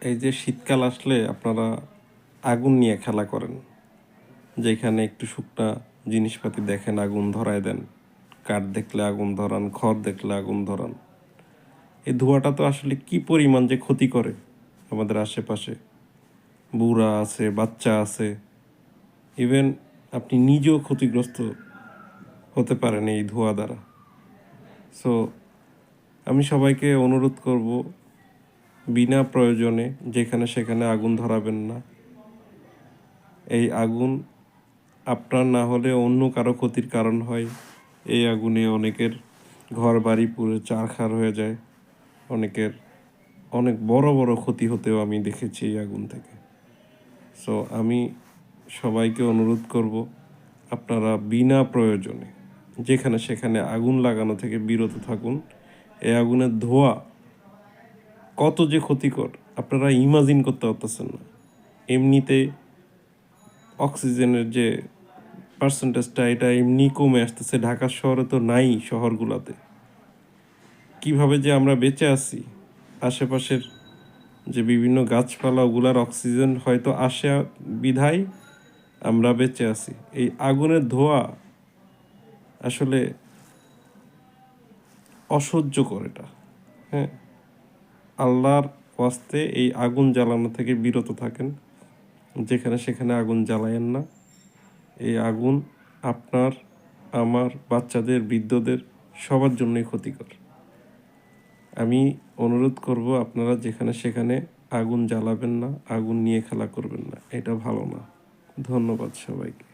এই যে শীতকাল আসলে আপনারা আগুন নিয়ে খেলা করেন, যেখানে একটু শুকনা জিনিসপাতি দেখেন আগুন ধরায় দেন, কাঠ দেখলে আগুন ধরান, খড় দেখলে আগুন ধরান। এই ধোঁয়াটা তো আসলে কি পরিমাণ যে ক্ষতি করে আমাদের আশেপাশে। বুড়া আছে, বাচ্চা আছে, ইভেন আপনি নিজেও ক্ষতিগ্রস্ত হতে পারেন এই ধোঁয়া দ্বারা। সো আমি সবাইকে অনুরোধ করব, বিনা প্রয়োজনে যেখানে সেখানে আগুন ধরাবেন না। এই আগুন আপনার না হলে অন্য কারো ক্ষতির কারণ হয়। এই আগুনে অনেকের ঘর বাড়ি পুড়ে চারখার হয়ে যায়, অনেকের অনেক বড় বড় ক্ষতি হতেও আমি দেখেছি এই আগুন থেকে। সো আমি সবাইকে অনুরোধ করব, আপনারা বিনা প্রয়োজনে যেখানে সেখানে আগুন লাগানো থেকে বিরত থাকুন। এই আগুনের ধোঁয়া কত যে ক্ষতিকর আপনারা ইমাজিন করতে পারতেছেন না। এমনিতে অক্সিজেনের যে পার্সেন্টেজটা, এটা এমনি কমে আসতেছে। ঢাকা শহরে তো নাই, শহরগুলোতে কিভাবে যে আমরা বেঁচে আছি, আশেপাশের যে বিভিন্ন গাছপালা ওগুলার অক্সিজেন হয়তো আসে বিধায় আমরা বেঁচে আছি। এই আগুনের ধোঁয়া আসলে অসহ্যকর এটা। হ্যাঁ, আল্লাহর ওয়াস্তে এই আগুন জ্বালানো থেকে বিরত থাকেন, যেখানে সেখানে আগুন জ্বালায়েন না। এই আগুন আপনার, আমার, বাচ্চাদের, বৃদ্ধদের সবার জন্যই ক্ষতিকর। আমি অনুরোধ করব, আপনারা যেখানে সেখানে আগুন জ্বালাবেন না, আগুন নিয়ে খেলা করবেন না, এটা ভালো না। ধন্যবাদ সবাইকে।